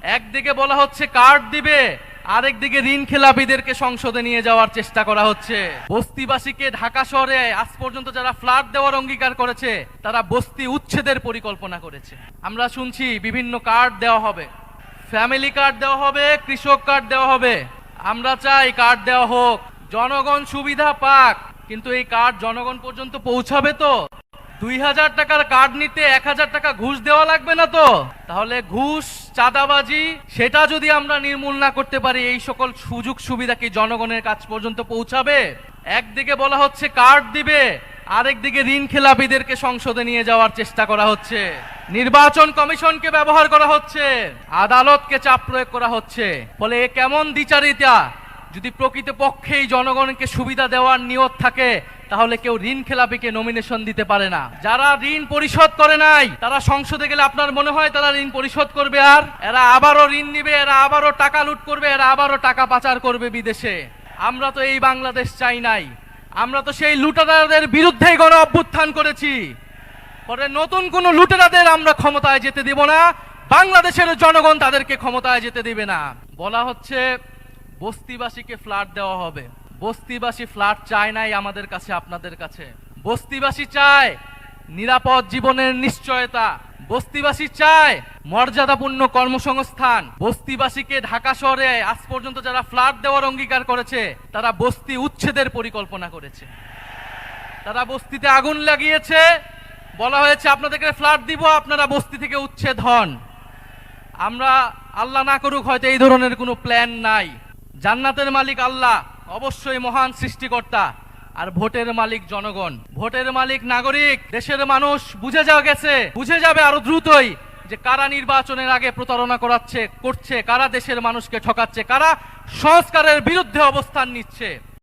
একদিকে বলা হচ্ছে কার্ড দিবে, আরেকদিকে ঋণ খেলাপিদেরকে সংসদে নিয়ে যাওয়ার চেষ্টা করা হচ্ছে। বস্তিবাসীকে ঢাকা শহরে আজ পর্যন্ত যারা ফ্ল্যাট দেওয়ার অঙ্গীকার করেছে তারা বস্তি উচ্ছেদের পরিকল্পনা করেছে। আমরা শুনছি বিভিন্ন কার্ড দেওয়া হবে, ফ্যামিলি কার্ড দেওয়া হবে, কৃষক কার্ড দেওয়া হবে। আমরা চাই কার্ড দেওয়া হোক, জনগণ সুবিধা পাক, কিন্তু এই কার্ড জনগণ পর্যন্ত পৌঁছাবে তো? 2000 টাকার কার্ড নিতে 1000 টাকা ঘুষ দেওয়া লাগবে না তো? তাহলে ঘুষ, চাঁদাবাজি সেটা যদি আমরা নির্মূল না করতে পারি, এই সকল সুযোগ সুবিধা কি জনগণের কাছ পর্যন্ত পৌঁছাবে? একদিকে বলা হচ্ছে কার্ড দিবে, আরেকদিকে ঋণ খেলাপিদেরকে সংসদে নিয়ে যাওয়ার চেষ্টা করা হচ্ছে। নির্বাচন কমিশনকে ব্যবহার করা হচ্ছে, আদালতকে চাপ প্রয়োগ করা হচ্ছে। ফলে এ কেমন দ্বিচারিতা? যদি প্রকৃতপক্ষেই জনগণকে সুবিধা দেওয়ার নিয়ত থাকে তাহলে কেউ ঋণ খেলাপিকে নমিনেশন দিতে পারে না। যারা ঋণ পরিশোধ করে নাই তারা সংসদে গেলে আপনার মনে হয় তারা ঋণ পরিশোধ করবে? আর এরা আবারও ঋণ নিবে, এরা আবারও টাকা লুট করবে, এরা আবারও টাকা পাচার করবে বিদেশে। আমরা তো এই বাংলাদেশ চাই নাই, আমরা তো সেই লুটেরাদের বিরুদ্ধেই গণ অভ্যুত্থান করেছি। পরে নতুন কোন লুটেরাদের আমরা ক্ষমতায় যেতে দিব না, বাংলাদেশের জনগণ তাদেরকে ক্ষমতায় যেতে দিবে না। বলা হচ্ছে বস্তিবাসীকে ফ্ল্যাট দেওয়া হবে। বস্তিবাসী ফ্ল্যাট চায় নাই আমাদের কাছে, আপনাদের কাছে। বস্তিবাসী চায় নিরাপদ জীবনের নিশ্চয়তা, বস্তিবাসী চায় মর্যাদাপূর্ণ কর্মসংস্থান। বস্তিবাসীকে ঢাকা শহরে আজ পর্যন্ত যারা ফ্ল্যাট দেওয়ার অঙ্গীকার করেছে তারা বস্তি উচ্ছেদের পরিকল্পনা করেছে। তারা বস্তিতে আগুন লাগিয়েছে, বলা হয়েছে আপনাদেরকে ফ্ল্যাট দিব, আপনারা বস্তি থেকে উচ্ছেদ হন। আমরা আল্লাহ না করুক হয়তো এই ধরনের কোনো প্ল্যান নাই। জান্নাতের মালিক আল্লাহ, অবশ্যই মহান সৃষ্টিকর্তা, আর ভোটের মালিক জনগণ, ভোটের মালিক নাগরিক, দেশের মানুষ বুঝে যাবে আরো দ্রুতই যে কারা নির্বাচনের আগে প্রতারণা করছে, কারা দেশের মানুষকে ঠকাচ্ছে, কারা সংস্কারের বিরুদ্ধে অবস্থান নিচ্ছে।